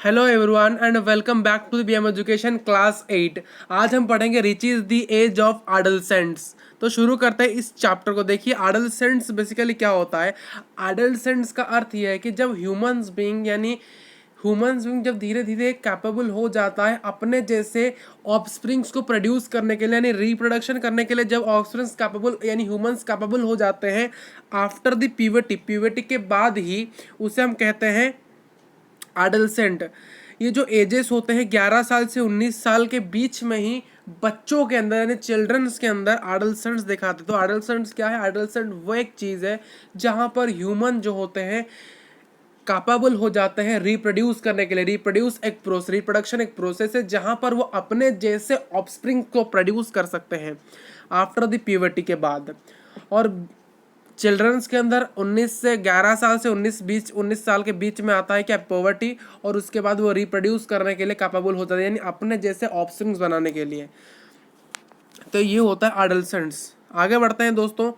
Hello everyone and welcome back to the BM education class 8। आज हम पढ़ेंगे which is the age of adolescents. तो शुरू करते हैं इस चैप्टर को। देखिए एडolescents बेसिकली क्या होता है। एडolescents का अर्थ यह है कि जब ह्यूमंस बींग जब धीरे धीरे कैपेबल हो जाता है अपने जैसे ऑफस्प्रिंग्स को प्रोड्यूस करने के लिए, यानी रिप्रोडक्शन करने के लिए, जब ऑफस्प्रिंग्स कैपेबल यानी ह्यूमंस कैपेबल हो जाते हैं आफ्टर द प्यूबर्टी के बाद ही उसे हम कहते हैं एडल्सेंट। ये जो एजेस होते हैं 11 साल से 19 साल के बीच में ही बच्चों के अंदर यानी चिल्ड्रंस के अंदर एडल्सेंट्स दिखाते। तो एडल्सेंट्स क्या है? एडल्सेंट वो एक चीज़ है जहाँ पर ह्यूमन जो होते हैं कैपेबल हो जाते हैं रिप्रोड्यूस करने के लिए। रिप्रोडक्शन एक प्रोसेस है जहाँ पर वो अपने जैसे ऑफस्प्रिंग को प्रोड्यूस कर सकते हैं आफ्टर द प्यूबर्टी के बाद। और चिल्ड्रंस के अंदर 19 साल से 19 साल के बीच में आता है क्या? पॉवर्टी। और उसके बाद वो रिप्रोड्यूस करने के लिए कैपेबल होता है, यानी अपने जैसे ऑप्शंस बनाने के लिए। तो ये होता है एडल्सेंट्स। आगे बढ़ते हैं दोस्तों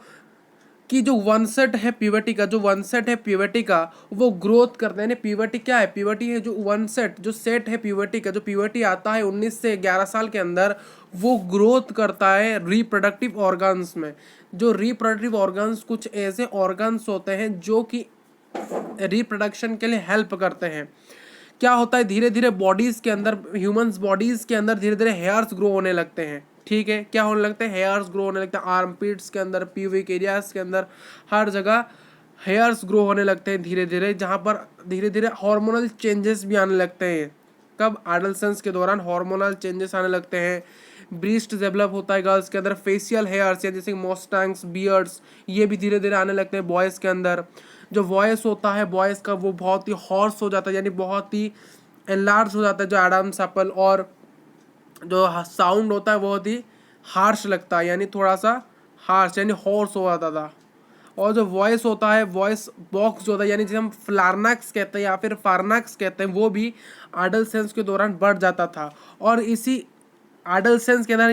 कि जो वनसेट है प्यूबर्टी का वो ग्रोथ करते हैं। प्यूबर्टी क्या है? प्यूबर्टी है जो वनसेट जो सेट है प्यूबर्टी का, जो प्यूबर्टी आता है 19 से 11 साल के अंदर, वो ग्रोथ करता है रिप्रोडक्टिव ऑर्गन्स में। जो रिप्रोडक्टिव ऑर्गन्स कुछ ऐसे ऑर्गन्स होते हैं जो कि रिप्रोडक्शन के लिए हेल्प करते हैं। क्या होता है, धीरे धीरे बॉडीज के अंदर, ह्यूमंस बॉडीज के अंदर धीरे धीरे हेयर्स ग्रो होने लगते हैं। ठीक है, क्या होने लगते हैं? हेयर्स ग्रो होने लगते हैं। आर्मपिट्स के अंदर, प्यूबिक एरियाज के अंदर, हर जगह हेयर्स ग्रो होने लगते हैं धीरे धीरे, जहाँ पर धीरे धीरे हार्मोनल चेंजेस भी आने लगते हैं। कब? एडolescence के दौरान हार्मोनल चेंजेस आने लगते हैं। ब्रीस्ट डेवलप होता है गर्ल्स के अंदर। फेशियल हेयर्स या जैसे मोस्टैंग्स, बियर्ड्स, ये भी धीरे धीरे आने लगते हैं बॉयज़ के अंदर। जो वॉइस होता है बॉयज़ का वो बहुत ही हॉर्स हो जाता है, यानी बहुत ही एनलार्ज हो जाता है जो एडम्स एप्पल। और जो साउंड होता है बहुत ही हार्श लगता है, यानी थोड़ा सा हार्श यानी हॉर्स हो जाता था। और जो वॉइस होता है, वॉइस बॉक्स जो होता है, यानी जिसे हम फ्लारनक्स कहते हैं या फिर फार्नक्स कहते हैं, वो भी एडolescence के दौरान बढ़ जाता था। और इसी एडolescence के अंदर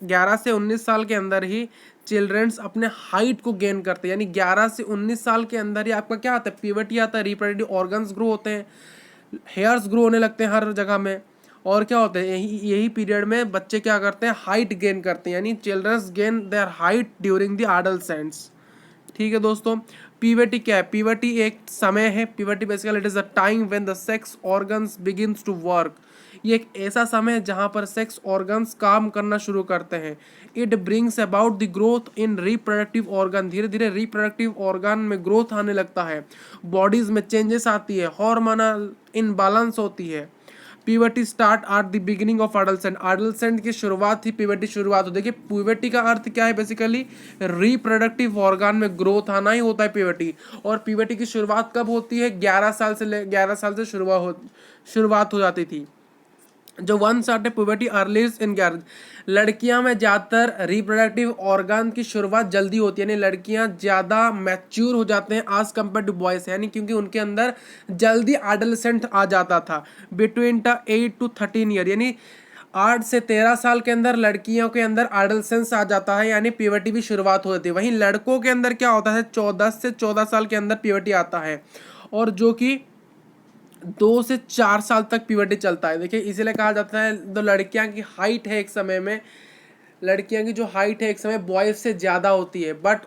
11 से 19 साल के अंदर ही चिल्ड्रंस अपने हाइट को गेन करते हैं। यानी 11 से 19 साल के अंदर ही आपका क्या आता है? प्यूबर्टी आता है, रिप्रोडक्टिव ऑर्गन्स ग्रो होते हैं, हेयर्स ग्रो होने लगते हैं हर जगह में। और क्या होता है, यही पीरियड में बच्चे क्या करते हैं? हाइट गेन करते हैं, यानी childrens gain their height during the adolescence. ठीक है दोस्तों, पीबर्टी क्या है? पीबर्टी एक समय है। Puberty basically it is a time when the sex organs begins to work. ये एक ऐसा समय है जहाँ पर सेक्स ऑर्गन्स काम करना शुरू करते हैं। It brings about the growth in reproductive organ. धीरे धीरे रिप्रोडक्टिव ऑर्गन में ग्रोथ आने लगता है, बॉडीज में चेंजेस आती है, हार्मोनल इनबैलेंस होती है। Puberty start at the beginning of adolescent की शुरुआत ही प्यूबर्टी शुरुआत हो। देखिए प्यूबर्टी का अर्थ क्या है? बेसिकली रिप्रोडक्टिव ऑर्गन में ग्रोथ आना ही होता है प्यूबर्टी। और प्यूबर्टी की शुरुआत कब होती है? 11 साल से शुरुआत हो जाती थी। जो वन साट प्यूबर्टी अर्लीस्ट इन गर्ल्स, लड़कियां में ज़्यादातर रिप्रोडक्टिव ऑर्गन की शुरुआत जल्दी होती है, यानी लड़कियां ज़्यादा मैच्योर हो जाते हैं आज कम्पेयर टू बॉयज़, यानी क्योंकि उनके अंदर जल्दी एडolescent आ जाता था। बिटवीन द 8 to 13 ईयर, यानी 8 से 13 साल के अंदर लड़कियों के अंदर एडolescence आ जाता है, यानी प्यूबर्टी भी शुरुआत हो जाती है। वहीं लड़कों के अंदर क्या होता है? 14 साल के अंदर प्यूबर्टी आता है, और जो कि 2 से 4 साल तक प्यूबर्टी चलता है। देखिए इसीलिए कहा जाता है जो लड़कियां की हाइट है एक समय में, लड़कियां की जो हाइट है एक समय बॉयज से ज़्यादा होती है, बट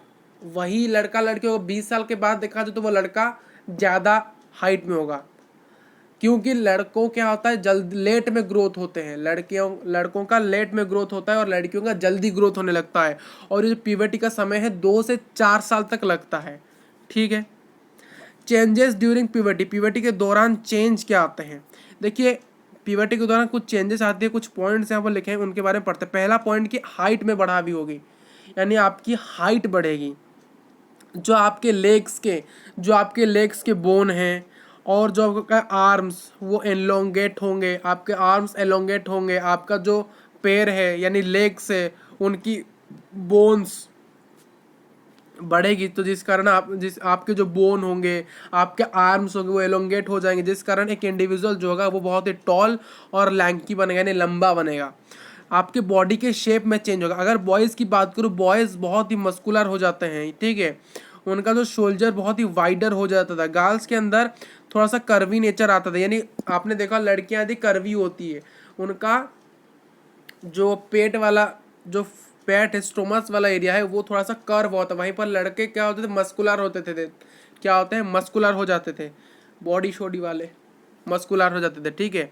वही लड़का लड़कियों को 20 साल के बाद देखा जाए तो वो लड़का ज़्यादा हाइट में होगा, क्योंकि लड़कों क्या होता है जल्द लेट में ग्रोथ होते हैं। लड़कों का लेट में ग्रोथ होता है और लड़कियों का जल्दी ग्रोथ होने लगता है। और ये प्यूबर्टी का समय है 2 से 4 साल तक लगता है। ठीक है, चेंजेस ड्यूरिंग प्यूबर्टी, प्यूबर्टी के दौरान चेंज क्या आते हैं? देखिए प्यूबर्टी के दौरान कुछ चेंजेस आते हैं, कुछ पॉइंट्स यहाँ पर लिखे हैं उनके बारे में पढ़ते हैं। पहला पॉइंट की हाइट में बढ़ावी होगी, यानी आपकी हाइट बढ़ेगी। जो आपके लेग्स के बोन हैं और जो आपका आर्म्स वो एलोंगेट होंगे, आपके आर्म्स एलोंगेट होंगे। आपका जो पैर है यानी लेग्स है उनकी बोन्स बढ़ेगी, तो जिस कारण आपके जो बोन होंगे, आपके आर्म्स होंगे वो एलोंगेट हो जाएंगे, जिस कारण एक इंडिविजुअल जो होगा वो बहुत ही टॉल और लैंकी बनेगा, यानी लंबा बनेगा। आपके बॉडी के शेप में चेंज होगा। अगर बॉयज़ की बात करूँ, बॉयज़ बहुत ही मस्कुलर हो जाते हैं। ठीक है, उनका जो शोल्डर बहुत ही वाइडर हो जाता था। गर्ल्स के अंदर थोड़ा सा कर्वी नेचर आता था, यानी आपने देखा लड़कियां यदि कर्वी होती है, उनका जो पेट वाला जो पेट है, स्टोमस वाला एरिया है, वो थोड़ा सा कर्व होता है। वहीं पर लड़के क्या होते थे, मस्कुलर होते थे। क्या होते हैं, मस्कुलर हो जाते थे, बॉडी शोडी वाले मस्कुलर हो जाते थे, ठीक है।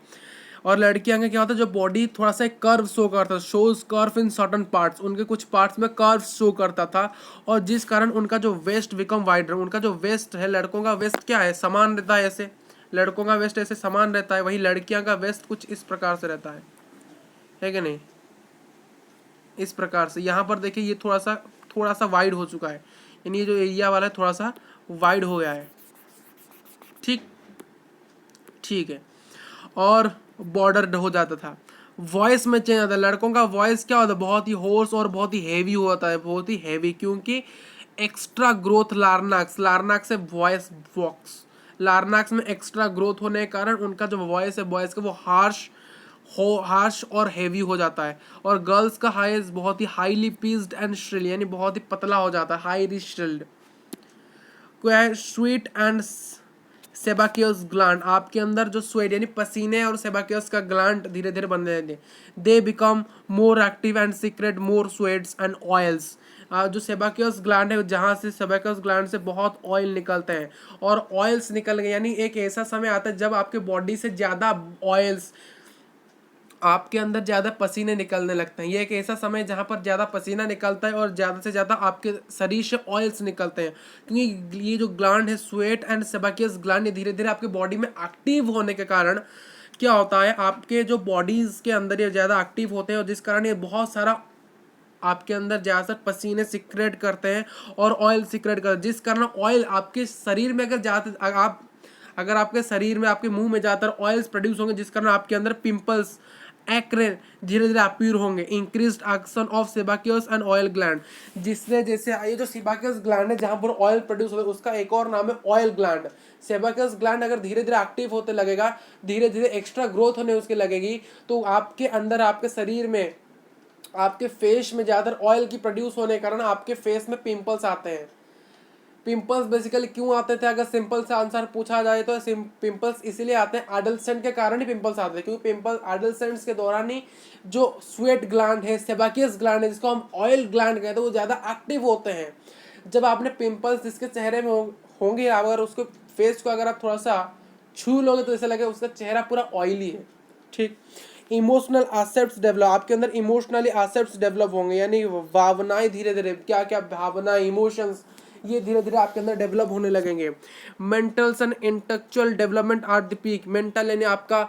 और लड़कियां के क्या होता है, जो बॉडी थोड़ा सा कर्व शो करता, shows curve in certain parts, उनके कुछ पार्ट्स में कर्व शो करता था, और जिस कारण उनका जो वेस्ट बिकम वाइडर, उनका जो वेस्ट है, लड़कों का वेस्ट क्या है, समान रहता है ऐसे, लड़कों का वेस्ट ऐसे समान रहता है, वही लड़कियां का वेस्ट कुछ इस प्रकार से रहता है कि नहीं, इस प्रकार से। यहाँ पर देखिए ये थोड़ा सा वाइड हो चुका है, यानी ये जो एरिया वाला है थोड़ा सा वाइड हो गया है, ठीक ठीक है। और बॉर्डर हो जाता था, वॉइस में चेंज आता है, लड़कों का वॉइस क्या होता है, बहुत ही होर्स और बहुत ही हैवी होता है, बहुत ही हैवी, क्योंकि एक्स्ट्रा ग्रोथ लार्नाक्स से वॉइस बॉक्स, लार्नाक्स में एक्स्ट्रा ग्रोथ होने के कारण उनका जो वॉइस है, वॉइस का वो हार्श और हैवी हो जाता है। और गर्ल्स का हाइस बहुत ही हाईली पीस्ड एंड श्रिल, यानी बहुत ही पतला हो जाता है, हाईली श्रिल्ड। स्वीट एंड सेबाकियस ग्लैंड, आपके अंदर जो स्वेट यानी पसीने और सेबाकियस का ग्लैंड धीरे धीरे बनने लगे, they become more active and secret more sweats and oils. जो सेबाकियस ग्लैंड है, जहाँ से सेबाकियस ग्लैंड से बहुत ऑयल निकलते हैं, और ऑयल्स निकल गए, यानी एक ऐसा समय आता है जब आपके बॉडी से ज़्यादा ऑयल्स, आपके अंदर ज़्यादा पसीने निकलने लगते हैं। ये एक ऐसा समय जहाँ पर ज़्यादा पसीना निकलता है और ज़्यादा से ज़्यादा आपके शरीर से ऑयल्स निकलते हैं, क्योंकि ये जो ग्लैंड है, स्वेट एंड सेबाकियस ग्लैंड, ये धीरे धीरे आपके बॉडी में एक्टिव होने के कारण क्या होता है, आपके जो बॉडीज़ के अंदर ये ज़्यादा एक्टिव होते हैं, और जिस कारण ये बहुत सारा आपके अंदर ज़्यादातर पसीने सिक्रेट करते हैं और ऑयल सिक्रेट करते हैं, जिस कारण ऑयल आपके शरीर में अगर आपके शरीर में, आपके मुंह में ज़्यादातर ऑयल्स प्रोड्यूस होंगे, जिस कारण आपके अंदर पिंपल्स, एक्ने धीरे धीरे अपीयर होंगे। Increased action of sebaceous and oil gland, जिसने जैसे ये जो सेबाकियस ग्लैंड है जहाँ पर ऑयल प्रोड्यूस होगा, उसका एक और नाम है ऑयल ग्लैंड। सेबाकियस ग्लैंड अगर धीरे धीरे एक्टिव होते लगेगा, धीरे धीरे एक्स्ट्रा ग्रोथ होने उसके लगेगी, तो आपके अंदर, आपके शरीर में, आपके फेस में ज़्यादातर ऑयल की प्रोड्यूस होने के कारण आपके फेस में पिंपल्स आते हैं। पिंपल्स बेसिकली क्यों आते थे, अगर सिंपल सा आंसर पूछा जाए तो पिंपल्स इसीलिए आते हैं, एडल्सेंट के कारण ही पिंपल्स आते हैं, क्योंकि पिंपल एडल्सेंट्स के दौरान ही जो स्वेट ग्लैंड है, सेबाकियस ग्लैंड है, जिसको हम ऑयल ग्लैंड कहते हैं, वो ज़्यादा एक्टिव होते हैं। जब आपने पिंपल्स जिसके चेहरे में होंगे, अगर उसको फेस को अगर आप थोड़ा सा छू लोगे तो ऐसा लगे उसका चेहरा पूरा ऑयली है, ठीक। इमोशनल एसेप्ट्स डेवलप, आपके अंदर इमोशनली एसेप्ट्स डेवलप होंगे, यानी भावनाएं धीरे धीरे, क्या क्या भावना, इमोशंस, ये धीरे धीरे आपके अंदर डेवलप होने लगेंगे। Mentals and intellectual development are the peak, mental यानी आपका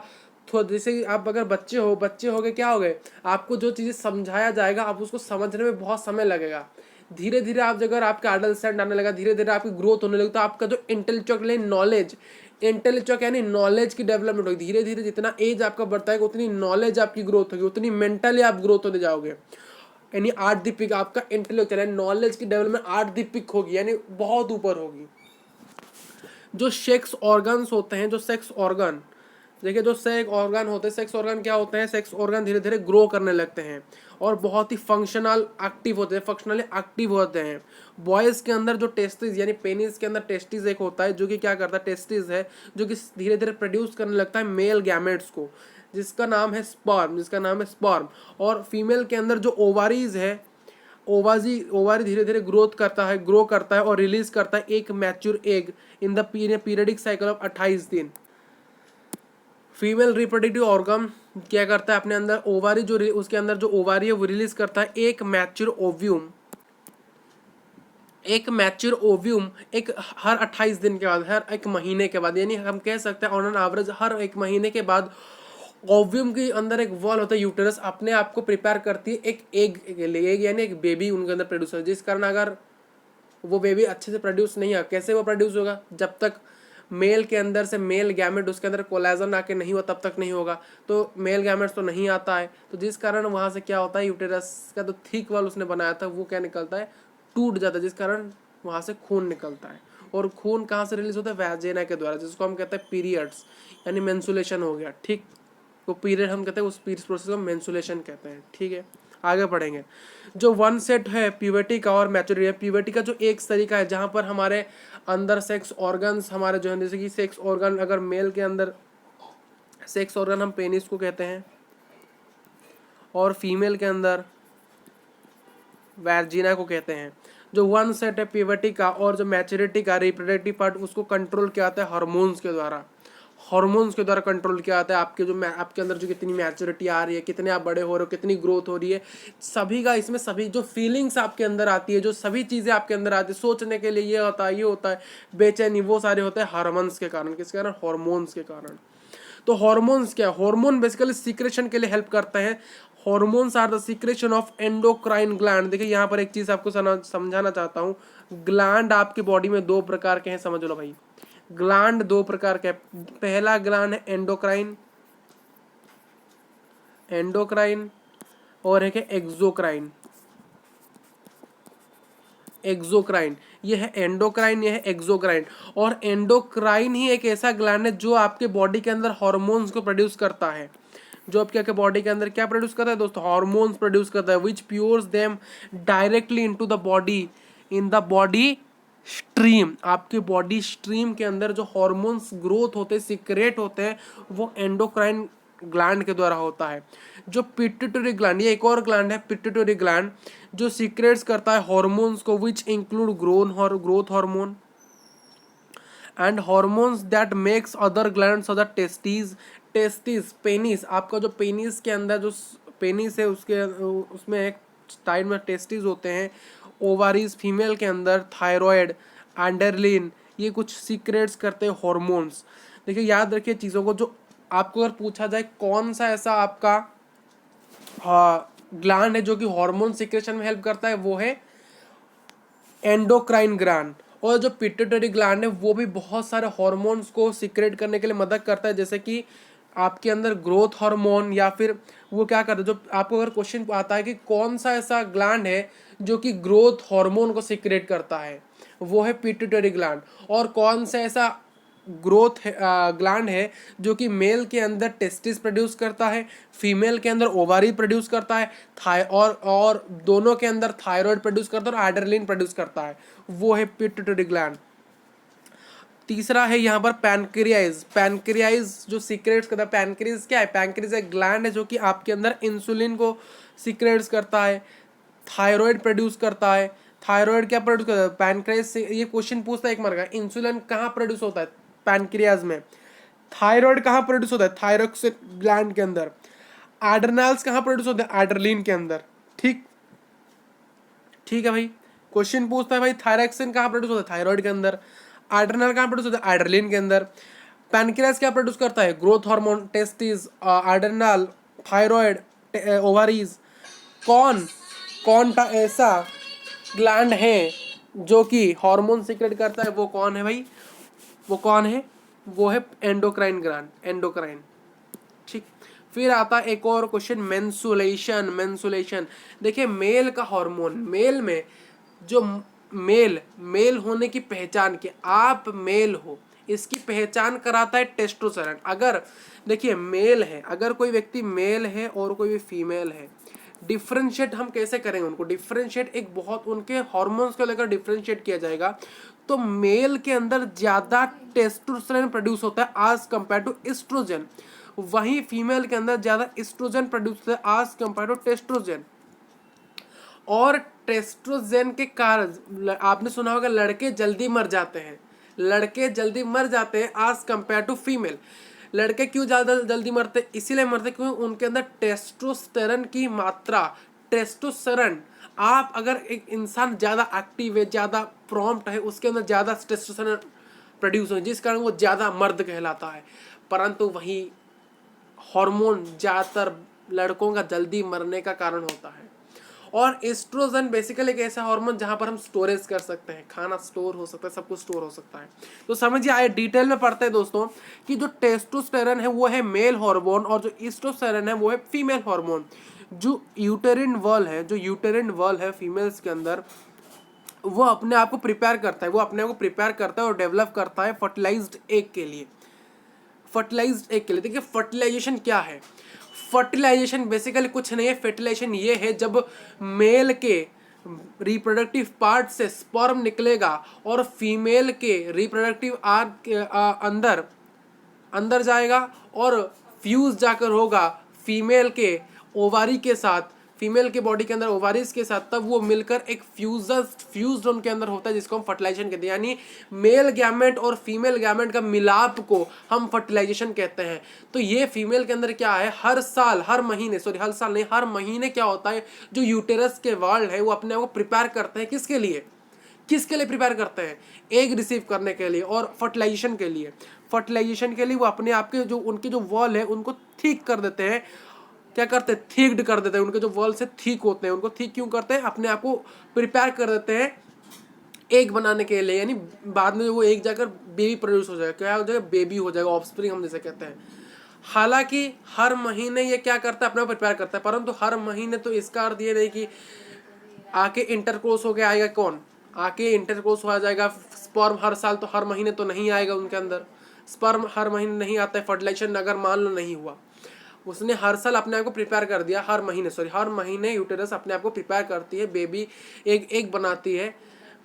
जैसे आप अगर बच्चे हो गए, क्या हो गए, आपको जो चीज़ें समझाया जाएगा, आप उसको समझने में बहुत समय लगेगा। धीरे धीरे आप अगर आपका एडल्सेंट आने लगा, धीरे धीरे आपकी ग्रोथ होने लगी, तो आपका जो इंटेलेक्चुअल नॉलेज, इंटेलेक्चुअल यानी नॉलेज की डेवलपमेंट होगी। धीरे धीरे जितना एज आपका बढ़ता है, उतनी नॉलेज आपकी ग्रोथ होगी, उतनी मेंटली आप ग्रोथ होते जाओगे, यानी आठ दी पिक आपका इंटेलेक्चुअल यानी नॉलेज की डेवलपमेंट आठ दी पिक होगी, यानी बहुत ऊपर होगी। जो सेक्स ऑर्गन्स होते हैं, जो सेक्स ऑर्गन, देखिए जो सेक्स ऑर्गन होते हैं, सेक्स ऑर्गन क्या होते हैं, सेक्स ऑर्गन धीरे धीरे ग्रो करने लगते हैं और बहुत ही फंक्शनल एक्टिव होते हैं, फंक्शनली एक्टिव होते हैं। बॉयज़ के अंदर जो टेस्टिस यानी पेनिस के अंदर टेस्टिस एक होता है, जो कि क्या करता है, टेस्टिस है जो कि धीरे धीरे प्रोड्यूस करने लगता है मेल गैमेट्स को, जिसका नाम है स्पर्म। और फीमेल के अंदर जो ओवारीज है, ओवारी धीरे धीरे ग्रो करता है और रिलीज करता है एक mature egg in the periodic cycle of 28 दिन। फीमेल रिप्रोडक्टिव ऑर्गन क्या करता है, अपने अंदर ओवारी जो उसके अंदर जो ओवारी है वो रिलीज करता है एक मैच्योर ओव्यूम, एक हर 28 दिन के बाद, हर एक महीने के बाद, यानी हम कह सकते हैं ऑन एन एवरेज हर एक महीने के बाद ओव्यूम के अंदर एक वॉल होता है, यूटेरस अपने आप को प्रिपेयर करती है एक एग यानी एक बेबी उनके अंदर प्रोड्यूस होता है, जिस कारण अगर वो बेबी अच्छे से प्रोड्यूस नहीं है, कैसे वो प्रोड्यूस होगा, जब तक मेल के अंदर से मेल गैमेट उसके अंदर कोलेजन आके नहीं हुआ तब तक नहीं होगा, तो मेल गैमेट्स तो नहीं आता है, तो जिस कारण वहाँ से क्या होता है, यूटेरस का तो थिक वॉल उसने बनाया था वो क्या निकलता है, टूट जाता है, जिस कारण वहाँ से खून निकलता है। और खून कहाँ से रिलीज होता है, वैजिना के द्वारा, जिसको हम कहते हैं पीरियड्स, यानी मेंसुलेशन हो गया, ठीक। तो पीरियड हम कहते हैं उस प्रोसेस को मेंसुलेशन कहते हैं, ठीक है। आगे पढ़ेंगे। जो वन सेट है प्यूबर्टी का और मैच्योरिटी है, प्यूबर्टी का जो एक तरीका है जहाँ पर हमारे अंदर सेक्स ऑर्गन्स हमारे जो है, जैसे कि सेक्स ऑर्गन अगर मेल के अंदर सेक्स ऑर्गन हम पेनिस को कहते हैं और फीमेल के अंदर वैजिना को कहते हैं। जो वन सेट है प्यूबर्टी का और जो मैच्योरिटी का रिप्रोडक्टिव पार्ट, उसको कंट्रोल किया जाता है हार्मोन्स के द्वारा। हार्मोन्स के द्वारा कंट्रोल किया जाता है आपके जो आपके अंदर जो कितनी मैच्योरिटी आ रही है, कितने आप बड़े हो रहे हो, कितनी ग्रोथ हो रही है, सभी का इसमें सभी जो फीलिंग्स आपके अंदर आती है, जो सभी चीज़ें आपके अंदर आती है, सोचने के लिए ये होता है बेचैनी, वो सारे होते हैं हार्मोन्स के कारण। किसके कारण? हार्मोन्स के कारण। तो हार्मोन्स क्या है? हार्मोन बेसिकली सीक्रेशन के लिए हेल्प करते हैं। Hormones are the secretion of endocrine gland. देखिए यहाँ पर एक चीज़ आपको समझाना चाहता हूँ। ग्लैंड आपके बॉडी में दो प्रकार के हैं, समझ लो भाई। ग्लैंड दो प्रकार के, पहला ग्लैंड है एंडोक्राइन, एंडोक्राइन, और एक है एक्सोक्राइन। एक्सोक्राइन, ये है एंडोक्राइन, ये है एक्सोक्राइन। और एंडोक्राइन ही एक ऐसा ग्लैंड है जो आपके बॉडी के अंदर हार्मोन्स को प्रोड्यूस करता है। जो आपके बॉडी के अंदर क्या प्रोड्यूस करता है दोस्तों? हार्मोन्स प्रोड्यूस करता है, which pours them directly into the body in the body stream. आपके बॉडी स्ट्रीम के अंदर जो हार्मोन्स ग्रोथ होते हैं, सिक्रेट होते हैं, वो एंडोक्राइन ग्लैंड के द्वारा होता है। जो पिट्यूटरी ग्लैंड, ये एक और ग्लैंड है पिट्यूटरी ग्लैंड, जो सीक्रेट्स करता है हार्मोन्स को, which include growth hormone and hormones that makes other glands of the testis penis. आपका जो पेनिस के अंदर जो पेनिस है उसमें एक साइड में टेस्टिस होते हैं, ओवारीज फीमेल के अंदर, थायराइड, एंडरलिन, ये कुछ सीक्रेट्स करते हैं हार्मोन्स। देखिए याद रखिए चीज़ों को। जो आपको अगर पूछा जाए कौन सा ऐसा आपका ग्लैंड है जो कि हार्मोन सीक्रेशन में हेल्प करता है, वो है एंडोक्राइन ग्लैंड। और जो पिट्यूटरी ग्लैंड है वो भी बहुत सारे हार्मोन्स को सीक्रेट करने के लिए मदद करता है, जैसे कि आपके अंदर ग्रोथ हार्मोन, या फिर वो क्या करता है, जो आपको अगर क्वेश्चन आता है कि कौन सा ऐसा ग्लैंड है जो कि ग्रोथ हार्मोन को सीक्रेट करता है, वो है पिट्यूटरी ग्लैंड। और कौन सा ऐसा ग्रोथ ग्लैंड है जो कि मेल के अंदर टेस्टिस प्रोड्यूस करता है, फीमेल के अंदर ओवारी प्रोड्यूस करता है, और दोनों के अंदर थायराइड प्रोड्यूस करता है और एड्रेनलिन प्रोड्यूस करता है, वो है पिट्यूटरी ग्लैंड। तीसरा है यहाँ पर पैनक्रियाज। पैनक्रियाज जो सीक्रेट्स करता है, पैनक्रियाज क्या है? पैनक्रियाज एक ग्लैंड है जो कि आपके अंदर इंसुलिन को सीक्रेट्स करता है, थायराइड प्रोड्यूस करता है। थायराइड क्या प्रोड्यूस करता है? पैनक्रियाज से ये क्वेश्चन पूछता है एक मार्क का, इंसुलिन कहाँ प्रोड्यूस होता है? पैनक्रियाज में। थायराइड कहाँ प्रोड्यूस होता है? थायरॉक्सिन ग्लैंड के अंदर। एड्रेनल्स कहाँ प्रोड्यूस होते हैं? एड्रेनलिन के अंदर। ठीक है भाई। क्वेश्चन पूछता है भाई थायरॉक्सिन कहाँ प्रोड्यूस होता है? थायराइड के अंदर। एड्रेनल कहाँ प्रोड्यूस होता है? एड्रेनलिन के अंदर। पैनक्रियाज क्या प्रोड्यूस करता है? Growth hormone, testis, adrenal, thyroid, ovaries. कौन सा ऐसा ग्लैंड है जो कि हार्मोन सीक्रेट करता है? वो कौन है भाई? वो कौन है? वो है एंडोक्राइन ग्लैंड, एंडोक्राइन। ठीक। फिर आता है एक और क्वेश्चन, मेंसुलेशन। देखिए मेल का हार्मोन, मेल में जो मेल होने की पहचान की, आप मेल हो इसकी पहचान कराता है टेस्टोस्टेरोन। अगर देखिए मेल है, अगर कोई व्यक्ति मेल है और कोई भी फीमेल है, डिफ्रेंशिएट हम कैसे करेंगे उनको? डिफ्रेंशिएट एक बहुत उनके हार्मोन्स को लेकर डिफ्रेंशिएट किया जाएगा। तो मेल के अंदर ज़्यादा टेस्टोस्टेरोन प्रोड्यूस होता है आज कंपेयर टू एस्ट्रोजन, वहीं फीमेल के अंदर ज़्यादा एस्ट्रोजन प्रोड्यूस होता है आज कंपेयर टू टेस्ट्रोजन। और टेस्ट्रोजन के कारण आपने सुना होगा लड़के जल्दी मर जाते हैं, लड़के जल्दी मर जाते हैं आज कंपेयर टू फीमेल। लड़के क्यों ज़्यादा जल्दी मरते? इसीलिए मरते क्योंकि उनके अंदर टेस्टोस्टेरोन की मात्रा, टेस्टोस्टेरोन, आप अगर एक इंसान ज़्यादा एक्टिव है, ज़्यादा प्रॉम्प्ट है, उसके अंदर ज़्यादा टेस्टोस्टेरोन प्रोड्यूस हो, जिस कारण वो ज़्यादा मर्द कहलाता है। परंतु वही हार्मोन ज़्यादातर लड़कों का जल्दी मरने का कारण होता है। और एस्ट्रोजन बेसिकली एक ऐसा हार्मोन जहां पर हम स्टोरेज कर सकते हैं, खाना स्टोर हो सकता है, सब कुछ स्टोर हो सकता है। तो समझिए, आइए डिटेल में पढ़ते हैं दोस्तों कि जो टेस्टोस्टेरोन है वो है मेल हार्मोन और जो एस्ट्रोस्टेरोन है वो है फीमेल हार्मोन। जो यूटेरिन वॉल है फीमेल्स के अंदर, वो अपने आप को प्रिपेयर करता है, और डेवलप करता है फर्टिलाइज्ड एग के लिए। देखिए फर्टिलाइजेशन क्या है? फर्टिलाइजेशन बेसिकली कुछ नहीं है, फर्टिलाइजेशन ये है जब मेल के रिप्रोडक्टिव पार्ट से स्पर्म निकलेगा और फीमेल के रिप्रोडक्टिव आर्ट के अंदर अंदर जाएगा और फ्यूज जाकर होगा फीमेल के ओवारी के साथ, फीमेल के बॉडी के अंदर ओवारीज के साथ, तब वो मिलकर एक फ्यूज्ड उनके अंदर होता है जिसको हम फर्टिलाइजेशन कहते हैं। यानी मेल गैमेट और फीमेल गैमेट का मिलाप को हम फर्टिलाइजेशन कहते हैं। तो ये फीमेल के अंदर क्या है, हर महीने क्या होता है, जो यूटेरस के वॉल है वो अपने आप को प्रिपेयर करते हैं किसके लिए प्रिपेयर करते हैं, एग रिसीव करने के लिए और फर्टिलाइजेशन के लिए वो अपने आप के जो उनके जो वॉल है उनको ठीक कर देते हैं। क्या करते हैं, थिक्ड कर देते हैं, उनके जो वॉल से ठीक होते हैं उनको ठीक क्यों करते हैं, अपने आप को प्रिपेयर कर देते हैं एग बनाने के लिए। यानी बाद में वो एग जाकर बेबी प्रोड्यूस हो जाएगा, क्या हो जाएगा, बेबी हो जाएगा, ऑफस्प्रिंग हम जैसे कहते हैं। हालांकि हर महीने ये क्या करता है, अपना प्रिपेयर करता है, परंतु हर महीने तो इसका अर्थ ये नहीं कि आके इंटरकोर्स हो के आएगा, कौन आके इंटरकोर्स हो जाएगा। स्पर्म हर साल तो हर महीने तो नहीं आएगा उनके अंदर, स्पर्म हर महीने नहीं आता है। फर्टिलाइजेशन अगर मान लो नहीं हुआ, उसने हर साल अपने आप को प्रिपेयर कर दिया, हर महीने यूटेरस अपने आप को प्रिपेयर करती है, बेबी एक बनाती है,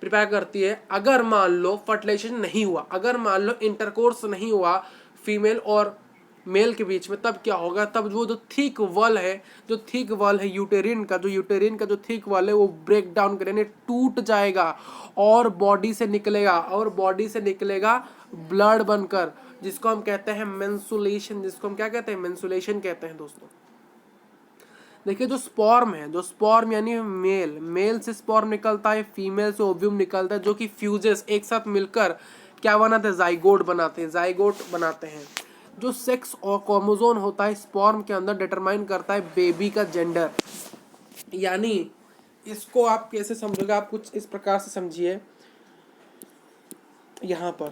प्रिपेयर करती है। अगर मान लो फर्टिलाइजेशन नहीं हुआ, अगर मान लो इंटरकोर्स नहीं हुआ फीमेल और मेल के बीच में, तब क्या होगा, तब वो जो थिक वॉल है यूटेरिन का जो थिक वॉल है वो ब्रेक डाउन करने टूट जाएगा और बॉडी से निकलेगा ब्लड बनकर, जिसको हम कहते हैं मेंसुलेशन, जिसको हम क्या कहते हैं, मेंसुलेशन कहते हैं दोस्तों। देखिए जो स्पर्म यानी मेल से स्पर्म निकलता है, फीमेल से ओव्यूम निकलता है, जो कि फ्यूजेस एक साथ मिलकर क्या बनाते हैं, जाइगोट बनाते हैं। जो सेक्स और क्रोमोसोम होता है स्पर्म के अंदर डिटरमाइन करता है बेबी का जेंडर। यानी इसको आप कैसे समझोगे, आप कुछ इस प्रकार से समझिए यहाँ पर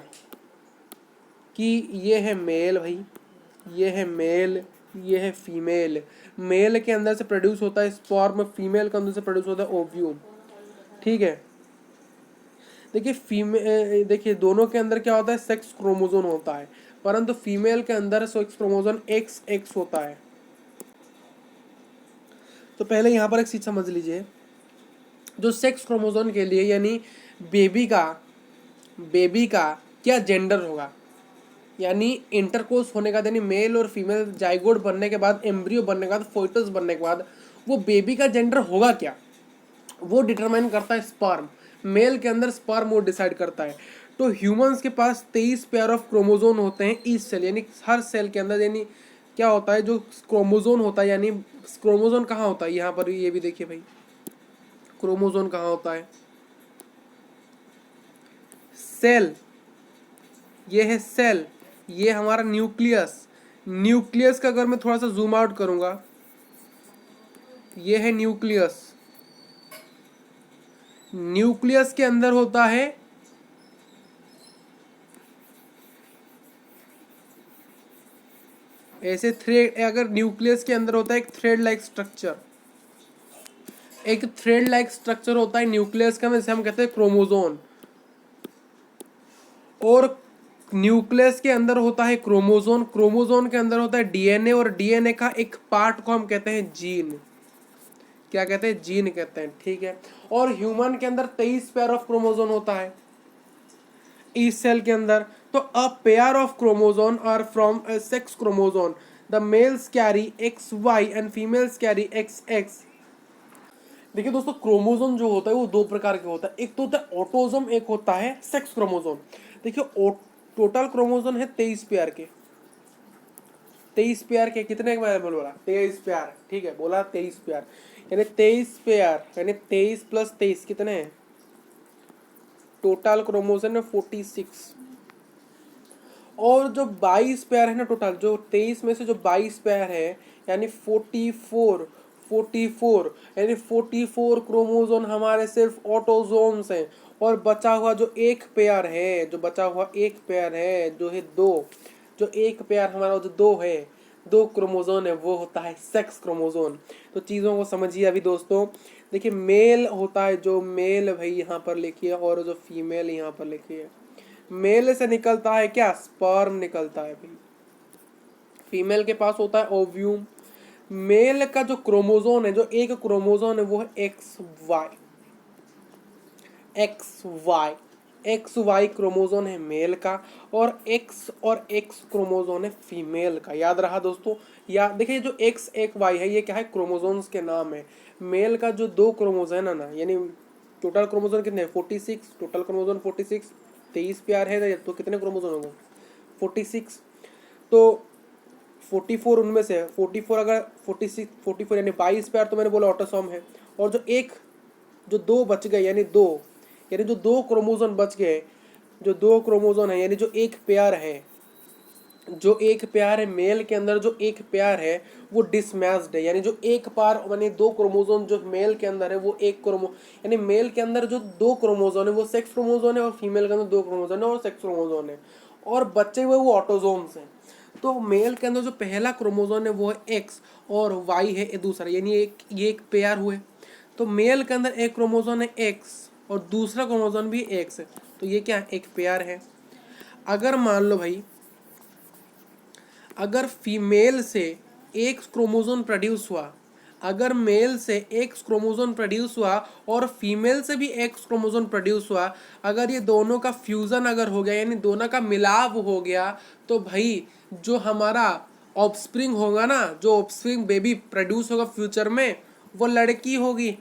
कि ये है मेल भाई, ये है मेल, ये है फीमेल। मेल के अंदर से प्रोड्यूस होता है स्पर्म, फीमेल के अंदर से प्रोड्यूस होता है ओव्यूम, ठीक है। देखिए दोनों के अंदर क्या होता है, सेक्स क्रोमोसोम होता है, परंतु फीमेल के अंदर सेक्स क्रोमोसोम XX होता है। तो पहले यहाँ पर एक चीज समझ लीजिए, जो सेक्स क्रोमोसोम के लिए यानी बेबी का क्या जेंडर होगा, यानी इंटरकोर्स होने का, यानी मेल और फीमेल जाइगोट बनने के बाद, एम्ब्रियो बनने के बाद, फोइटस बनने के बाद वो बेबी का जेंडर होगा क्या, वो डिटरमाइन करता है स्पर्म। मेल के अंदर स्पर्म वो डिसाइड करता है। तो ह्यूमंस के पास 23 पेयर ऑफ क्रोमोसोम होते हैं ईच सेल, यानी हर सेल के अंदर। यानी क्या होता है, जो क्रोमोसोम होता है, यानी क्रोमोसोम कहाँ होता है, यहाँ पर ये भी देखिए भाई, क्रोमोसोम कहाँ होता है, सेल, ये है सेल, ये हमारा न्यूक्लियस का अगर मैं थोड़ा सा जूम आउट करूंगा, ये है न्यूक्लियस के अंदर होता है ऐसे थ्रेड, अगर न्यूक्लियस के अंदर होता है एक थ्रेड लाइक स्ट्रक्चर होता है न्यूक्लियस का, जैसे हम कहते हैं क्रोमोसोम। और न्यूक्लियस के अंदर होता है क्रोमोसोम के अंदर होता है डीएनए, और डीएनए का एक पार्ट को हम कहते हैं जीन। क्या कहते हैं, जीन कहते हैं, ठीक है। और ह्यूमन के अंदर 23 पेयर ऑफ क्रोमोसोम होता है इस सेल के अंदर। तो a pair of chromosome are from a sex chromosome, the males carry XY and females carry XX। देखिए दोस्तों, क्रोमोसोम जो होता है वो दो प्रकार के होता है, एक तो होता है ऑटोसोम, एक होता है सेक्स क्रोमोसोम। देखिए टोटल क्रोमोसोम है 23 पेयर के, 23 पेयर के, कितने के बारे में बोला, 23 पेयर, ठीक है, बोला 23 पेयर, यानी 23 पेयर, यानी 23 + 23 कितने हैं, टोटल क्रोमोसोम है 46। और जो 22 पेयर है ना, टोटल जो 23 में से जो 22 पेयर है, यानी 44 यानी 44 क्रोमोसोम हमारे सिर्फ ऑटोसोम्स हैं। और बचा हुआ जो एक पेयर है, जो है दो, जो एक पेयर हमारा जो दो क्रोमोसोम है, वो होता है सेक्स क्रोमोसोम। तो चीज़ों को समझिए अभी दोस्तों। देखिए मेल होता है, जो मेल भाई यहाँ पर लिखिए, और जो फीमेल यहाँ पर लिखिए। मेल से निकलता है क्या, स्पर्म निकलता है भाई। फीमेल के पास होता है ओव्यूम, मेल का जो क्रोमोजोन है, जो एक क्रोमोजोन है वो है X Y, X Y, X Y chromosome है मेल का, और एक्स क्रोमोजोन है फीमेल का। याद रहा दोस्तों? या देखिए जो एक्स एक वाई है ये क्या है, क्रोमोजोन्स के नाम है। मेल का जो दो क्रोमोजोन है ना, यानी टोटल क्रोमोजोन कितने हैं 46, टोटल क्रोमोजोन 46, 23 प्यार है तो कितने क्रोमोजोन होंगे 46, तो 44 उनमें से 44, अगर 46 44 यानी 22 पेयर तो मैंने बोला ऑटोसोम है। और जो एक, जो दो बच गए यानी दो, यानी जो दो क्रोमोजोन बच गए, जो दो क्रोमोजोन है यानी जो एक पेयर है, जो एक पेयर है मेल के अंदर, जो एक पेयर है वो डिसमैच्ड है। यानी जो एक पार यानी दो क्रोमोजोन जो मेल के अंदर है वो एक क्रोमो, यानी मेल के अंदर जो दो क्रोमोजोन है वो सेक्स क्रोमोजोन है, और फीमेल के अंदर दो क्रोमोजोन है और सेक्स क्रोमोजोन है, और बचे हुए वो ऑटोजोम्स हैं। तो मेल के अंदर जो पहला क्रोमोजोन है वो है एक्स, और वाई है दूसरा, यानी ये एक पेयर हुए। तो मेल के अंदर एक क्रोमोजोन है एक्स और दूसरा क्रोमोजोन भी एक्स है, तो ये क्या है, एक पेयर है। अगर मान लो भाई, अगर फीमेल से एक क्रोमोजोन प्रोड्यूस हुआ, अगर मेल से एक क्रोमोजोन प्रोड्यूस हुआ और फीमेल से भी एक क्रोमोजोन प्रोड्यूस हुआ, अगर ये दोनों का फ्यूजन अगर हो गया, यानी दोनों का मिलाप हो गया, तो भाई जो हमारा ऑफस्प्रिंग होगा ना, जो ऑफस्प्रिंग बेबी प्रोड्यूस होगा फ्यूचर में, वो लड़की होगी,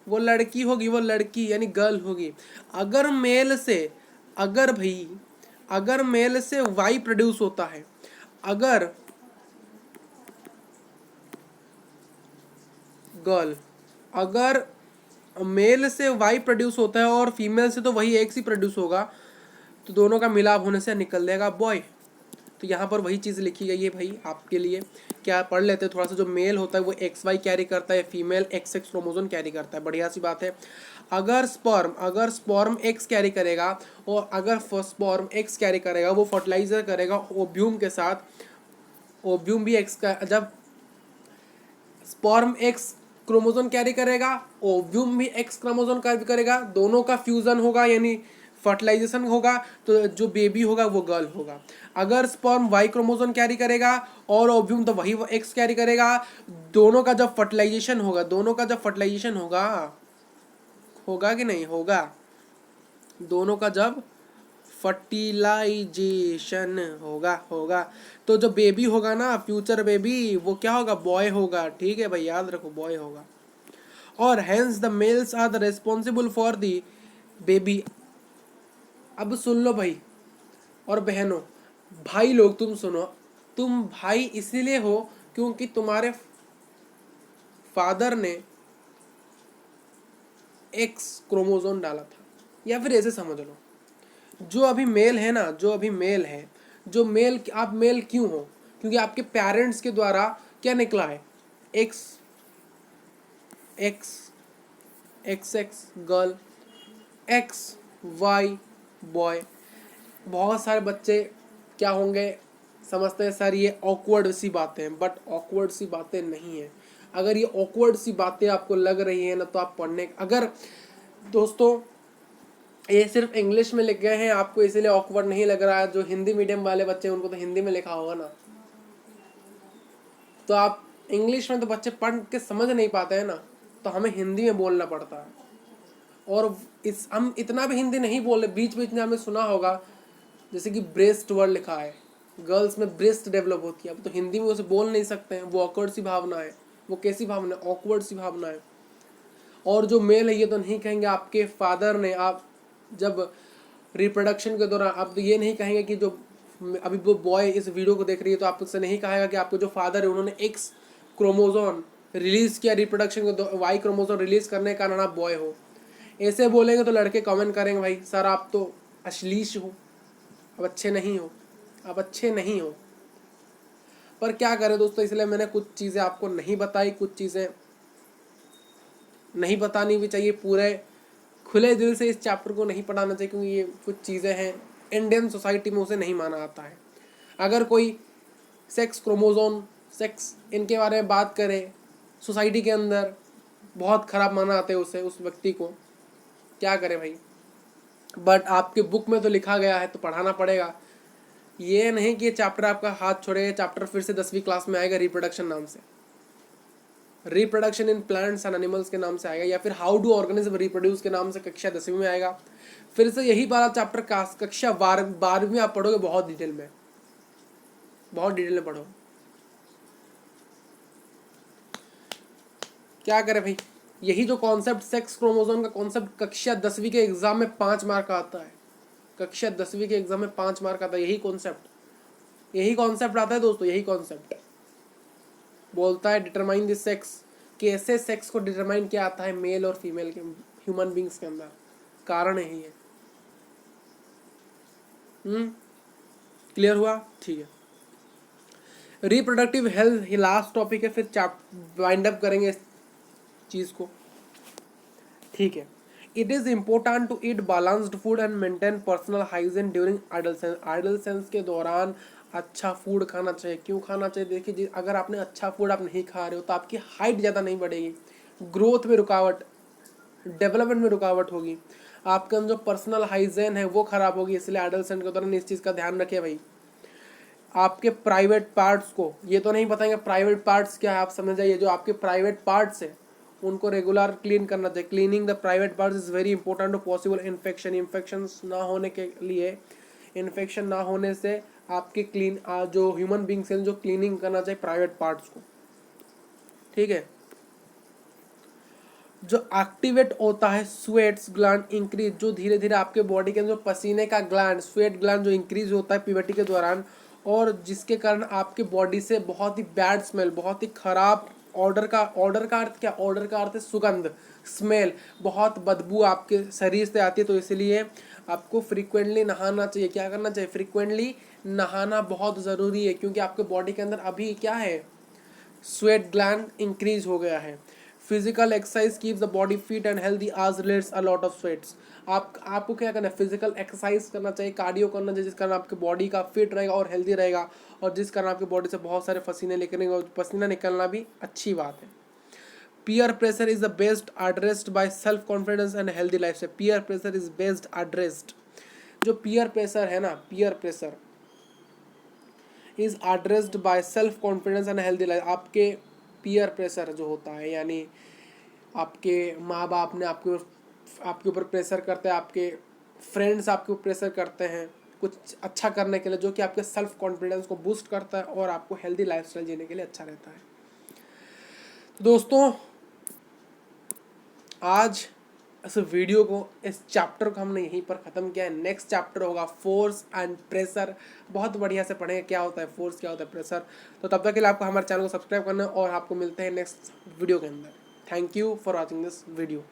वो लड़की होगी, वो लड़की यानी गर्ल होगी। अगर मेल से, अगर भाई अगर मेल से वाई प्रोड्यूस होता है, अगर गर्ल, अगर मेल से वाई प्रोड्यूस होता है और फीमेल से तो वही एक्स ही प्रोड्यूस होगा, तो दोनों का मिलाप होने से निकल जाएगा बॉय। तो यहाँ पर वही चीज़ लिखी गई है भाई आपके लिए, क्या पढ़ लेते हैं थोड़ा सा। जो मेल होता है वो एक्स वाई कैरी करता है, फीमेल एक्स एक्स क्रोमोजोन कैरी करता है, बढ़िया सी बात है। अगर स्पर्म एक्स कैरी करेगा, और अगर स्पर्म एक्स कैरी करेगा वो फर्टिलाइजर करेगा ओव्यूम के साथ, ओव्यूम भी एक्स का, जब स्पर्म एक्स क्रोमोजोन कैरी करेगा, ओव्यूम भी एक्स क्रोमोजोन कैरी करेगा, दोनों का फ्यूजन होगा यानी फर्टिलाइजेशन होगा, तो जो बेबी होगा वो गर्ल होगा। अगर स्पर्म वाई क्रोमोजोन कैरी करेगा और ओव्यूम तो वही एक्स कैरी करेगा, दोनों का जब फर्टिलाइजेशन होगा, दोनों का जब फर्टिलाइजेशन होगा, होगा कि नहीं होगा, दोनों का जब फर्टिलाइजेशन होगा तो जो बेबी होगा ना, फ्यूचर बेबी, वो क्या होगा, बॉय होगा। ठीक है भाई, याद रखो बॉय होगा। और hence the males are the responsible for the baby. अब सुन लो भाई और बहनों, भाई लोग तुम सुनो, तुम भाई इसीलिए हो क्योंकि तुम्हारे फादर ने एक्स क्रोमोजोन डाला था, या फिर ऐसे समझ लो, जो अभी मेल है ना, जो अभी मेल है, जो मेल, आप मेल क्यों हो, क्योंकि आपके पेरेंट्स के द्वारा क्या निकला है, X X X X girl, X Y boy. बहुत सारे बच्चे क्या होंगे, समझते हैं सर ये ऑकवर्ड सी बातें हैं, बट ऑकवर्ड सी बातें नहीं है। अगर ये ऑकवर्ड सी बातें आपको लग रही है ना, तो आप पढ़ने, अगर दोस्तों ये सिर्फ इंग्लिश में लिख गए हैं, आपको इसीलिए ऑकवर्ड नहीं लग रहा है, जो हिंदी मीडियम वाले बच्चे उनको तो हिंदी में लिखा होगा ना, तो आप इंग्लिश में तो बच्चे पढ़ के समझ नहीं पाते हैं ना, तो हमें हिंदी में बोलना पड़ता है। और इस हम इतना भी हिंदी नहीं बोले, बीच बीच में हमने सुना होगा जैसे कि ब्रेस्ट वर्ड लिखा है, गर्ल्स में ब्रेस्ट डेवलप होती है, अब तो हिंदी में उसे बोल नहीं सकते हैं, वो ऑकवर्ड सी भावना है, वो कैसी भावना है, ऑकवर्ड सी भावना है। और जो मेल है ये तो नहीं कहेंगे आपके फादर ने, आप जब रिप्रोडक्शन के दौरान आप तो ये नहीं कहेंगे कि जो अभी वो बॉय इस वीडियो को देख रही है तो आपसे नहीं कहेगा कि आपके जो फादर है उन्होंने एक्स क्रोमोजोन रिलीज किया रिप्रोडक्शन को, वाई क्रोमोजोन रिलीज करने के कारण आप बॉय हो। ऐसे बोलेंगे तो लड़के कमेंट करेंगे भाई सर आप तो अश्लील हो, अब अच्छे नहीं हो, अब अच्छे नहीं हो। पर क्या करें दोस्तों, इसलिए मैंने कुछ चीज़ें आपको नहीं बताई, कुछ चीज़ें नहीं बतानी भी चाहिए, पूरे खुले दिल से इस चैप्टर को नहीं पढ़ाना चाहिए, क्योंकि ये कुछ चीज़ें हैं इंडियन सोसाइटी में उसे नहीं माना जाता है। अगर कोई सेक्स क्रोमोजोन, सेक्स इनके बारे में बात करे सोसाइटी के अंदर, बहुत ख़राब माना जाता है उसे, उस व्यक्ति को, क्या करे भाई। बट आपके बुक में तो लिखा गया है तो पढ़ाना पड़ेगा। ये नहीं कि ये चैप्टर आपका हाथ छोड़े, चैप्टर फिर से 10वीं क्लास में आएगा रिप्रोडक्शन नाम से, reproduction in plants and animals के नाम से आएगा, या फिर हाउ डू ऑर्गेनिज्म रिप्रोड्यूस के नाम से कक्षा 10वीं में आएगा। फिर से यही वाला चैप्टर कक्षा 12वीं में आप पढ़ोगे, बहुत डिटेल में, बहुत डिटेल में पढ़ो। क्या करें भाई, यही जो कॉन्सेप्ट सेक्स क्रोमोसोम का कॉन्सेप्ट कक्षा 10वीं के एग्जाम में 5 मार्क आता है, कक्षा 10वीं के एग्जाम में 5 मार्क आता है, यही कॉन्सेप्ट आता है दोस्तों। यही कॉन्सेप्ट बोलता है डिटरमाइन द सेक्स, कैसे सेक्स को डिटरमाइन किया आता है मेल और फीमेल के ह्यूमन बींग्स के अंदर, कारण यही है। क्लियर हुआ? ठीक है। रिप्रोडक्टिव हेल्थ ये लास्ट टॉपिक है, फिर वाइंड अप करेंगे इस चीज को, ठीक है। It is important to eat balanced food and maintain personal hygiene during adolescence के दौरान अच्छा फूड खाना चाहिए। क्यों खाना चाहिए? देखिए, अगर आपने अच्छा फूड आप नहीं खा रहे हो तो आपकी हाइट ज़्यादा नहीं बढ़ेगी, ग्रोथ में रुकावट, डेवलपमेंट में रुकावट होगी, आपके अंदर जो पर्सनल हाइजीन है वो खराब होगी। इसलिए एडोलेसेंट के दौरान इस चीज़ का ध्यान रखिए भाई। आपके प्राइवेट पार्ट्स को, ये तो नहीं बताएंगे प्राइवेट पार्ट्स क्या है, आप समझ जाइए, जो आपके प्राइवेट पार्ट्स है उनको रेगुलर क्लीन करना चाहिए। Cleaning the private parts is very important to possible infection ना होने के लिए, इन्फेक्शन ना होने से आपके जो ह्यूमन बींग्स हैं जो क्लीनिंग करना चाहिए प्राइवेट पार्ट्स को, ठीक है। जो एक्टिवेट होता है स्वेट्स ग्लैंड इंक्रीज, जो धीरे धीरे आपके बॉडी के अंदर पसीने का ग्लैंड, स्वेट ग्लैंड जो इंक्रीज होता है प्यूबर्टी के दौरान, और जिसके कारण आपके बॉडी से बहुत ही बैड स्मेल, बहुत ही खराब ऑर्डर का अर्थ क्या, ऑर्डर का अर्थ है सुगंध, स्मेल, बहुत बदबू आपके शरीर से आती है। तो इसलिए आपको फ्रीक्वेंटली नहाना चाहिए। क्या करना चाहिए? फ्रीक्वेंटली नहाना बहुत ज़रूरी है, क्योंकि आपके बॉडी के अंदर अभी क्या है, स्वेट ग्लैंड इंक्रीज हो गया है। Physical exercise keeps the body fit and healthy as relates a lot of sweats. आपको क्या करना है? फिजिकल एक्सरसाइज करना चाहिए, कार्डियो करना चाहिए, जिस कारण आपके बॉडी का फिट रहेगा और हेल्दी रहेगा, और जिस कारण आपकी बॉडी से बहुत सारे पसीने निकलेंगे, और पसीना निकलना भी अच्छी बात है। Peer pressure is the best addressed by self confidence and healthy life से। Peer pressure is best addressed, जो पीयर प्रेशर है ना, peer pressure is addressed by self confidence and healthy life. आपके पीयर प्रेशर जो होता है, यानी आपके माँ बाप ने आपके ऊपर प्रेशर करते हैं, आपके फ्रेंड्स आपके ऊपर प्रेशर करते हैं कुछ अच्छा करने के लिए, जो कि आपके सेल्फ कॉन्फिडेंस को बूस्ट करता है और आपको हेल्दी लाइफस्टाइल जीने के लिए अच्छा रहता है। दोस्तों, आज इस वीडियो को, इस चैप्टर को हमने यहीं पर ख़त्म किया है। नेक्स्ट चैप्टर होगा फोर्स एंड प्रेशर, बहुत बढ़िया से पढ़ेंगे क्या होता है फोर्स, क्या होता है प्रेशर। तो तब तक के लिए आपको हमारे चैनल को सब्सक्राइब करना है, और आपको मिलते हैं नेक्स्ट वीडियो के अंदर। Thank you for watching this video.